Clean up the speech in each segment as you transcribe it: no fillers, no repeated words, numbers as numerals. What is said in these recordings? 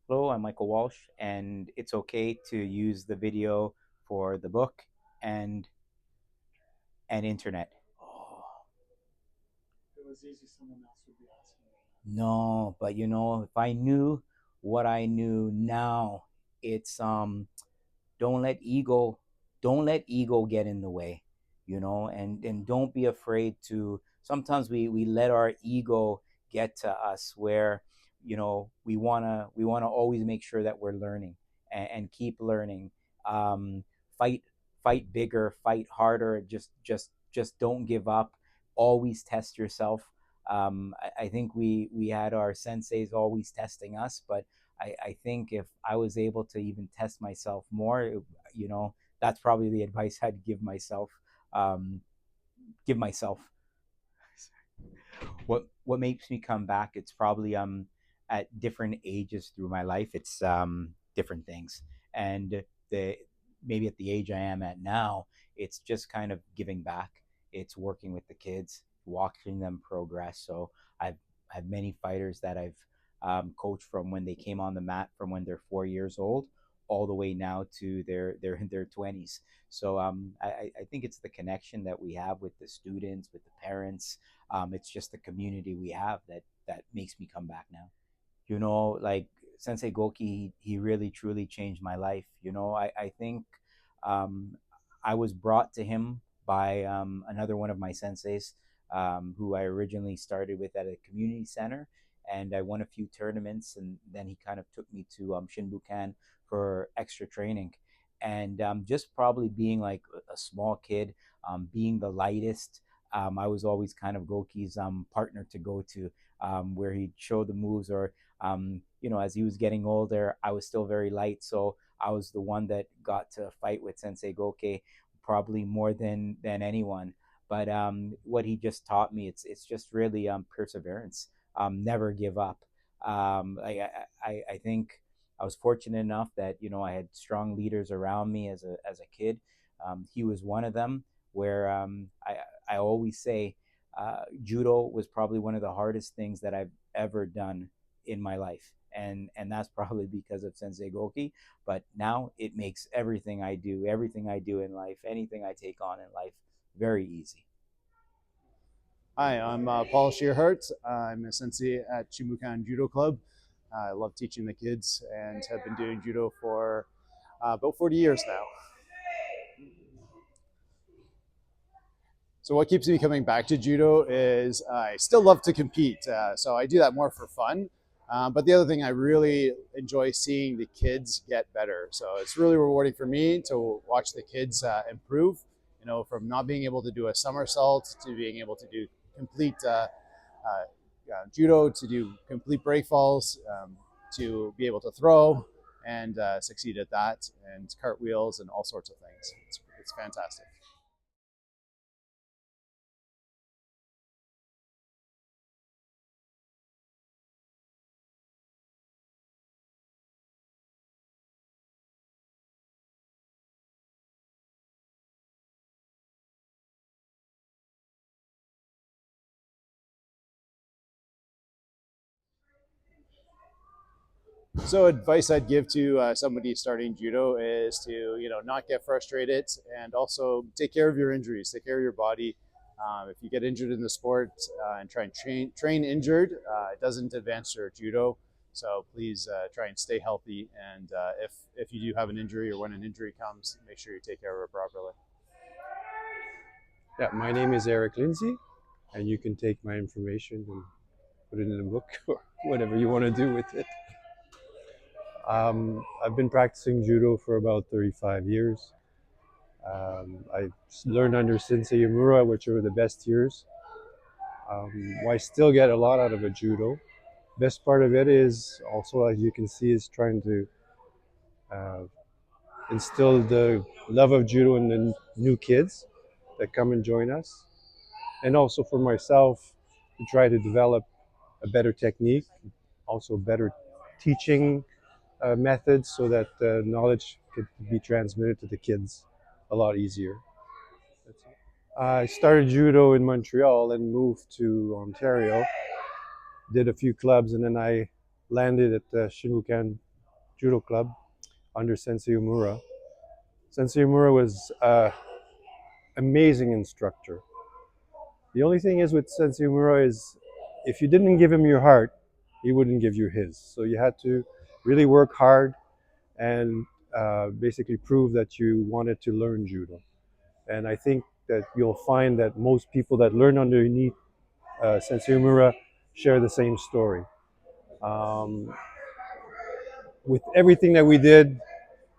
Hello, I'm Michael Walsh, and it's okay to use the video for the book and internet. Oh, no, but if I knew what I knew now, it's don't let ego get in the way, and don't be afraid to. Sometimes we let our ego get to us, where we want to always make sure that we're learning, and keep learning. Um fight fight bigger, fight harder, just don't give up. Always test yourself. I think we had our senseis always testing us, but I think if I was able to even test myself more, that's probably the advice I'd give myself. Um, give myself. What makes me come back? It's probably at different ages through my life. It's different things, and the maybe at the age I am at now, it's just kind of giving back. It's working with the kids, watching them progress. So I've had many fighters that I've coached from when they came on the mat, from when they're 4 years old, all the way now to their in their 20s. So I think it's the connection that we have with the students, with the parents. It's just the community we have that makes me come back now. Like Sensei Goki, he really truly changed my life. I think um, I was brought to him by another one of my senseis, who I originally started with at a community center, and I won a few tournaments, and then he kind of took me to Shinbukan for extra training. And just probably being like a small kid, being the lightest, I was always kind of Goki's partner to go to, where he'd show the moves, or as he was getting older, I was still very light, so I was the one that got to fight with Sensei Goke probably more than anyone. But what he just taught me, it's just really perseverance. Never give up. I think I was fortunate enough that I had strong leaders around me as a kid. He was one of them. Where I always say, judo was probably one of the hardest things that I've ever done in my life, and that's probably because of Sensei Goki. But now it makes everything I do in life, anything I take on in life, very easy. Hi, I'm Paul Shearhart. I'm a sensei at Shimukan Judo Club. I love teaching the kids and have been doing judo for about 40 years now. So what keeps me coming back to judo is I still love to compete. So I do that more for fun. But the other thing, I really enjoy seeing the kids get better. So it's really rewarding for me to watch the kids improve, from not being able to do a somersault to being able to do complete judo, to do complete break falls, to be able to throw and succeed at that, and cartwheels and all sorts of things. It's fantastic. So advice I'd give to somebody starting judo is to not get frustrated, and also take care of your injuries, take care of your body. If you get injured in the sport and try and train injured, it doesn't advance your judo. So please try and stay healthy. And if you do have an injury, or when an injury comes, make sure you take care of it properly. Yeah, my name is Eric Lindsay, and you can take my information and put it in a book or whatever you want to do with it. I've been practicing judo for about 35 years. I learned under Sensei Yamura, which are the best years. I still get a lot out of a judo. Best part of it is also, as you can see, is trying to uh, instill the love of judo in the new kids that come and join us, and also for myself to try to develop a better technique, also better teaching methods, so that knowledge could be transmitted to the kids a lot easier. That's it. I started judo in Montreal and moved to Ontario, did a few clubs, and then I landed at Shinbukan judo club under Sensei Umura. Sensei Umura was an amazing instructor. The only thing is with Sensei Umura is if you didn't give him your heart, he wouldn't give you his. So you had to really work hard and basically prove that you wanted to learn judo. And I think that you'll find that most people that learn underneath Sensei Umura share the same story. Um, with everything that we did,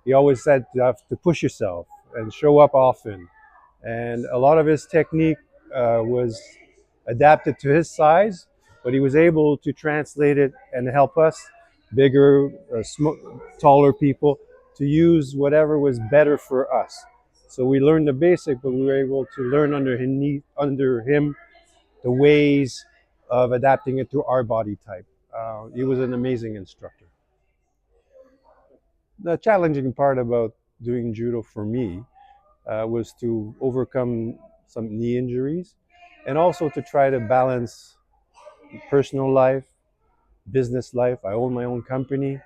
he always said you have to push yourself and show up often. And a lot of his technique was adapted to his size, but he was able to translate it and help us, bigger, taller people, to use whatever was better for us. So we learned the basic, but we were able to learn under him the ways of adapting it to our body type. He was an amazing instructor. The challenging part about doing judo for me was to overcome some knee injuries and also to try to balance personal life, business life. I own my own company.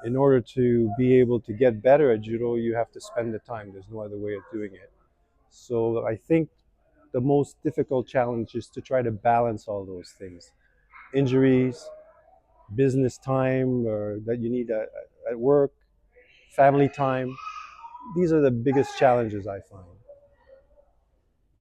In order to be able to get better at judo, you have to spend the time. There's no other way of doing it. So I think the most difficult challenge is to try to balance all those things. Injuries, business time that you need at work, family time. These are the biggest challenges I find.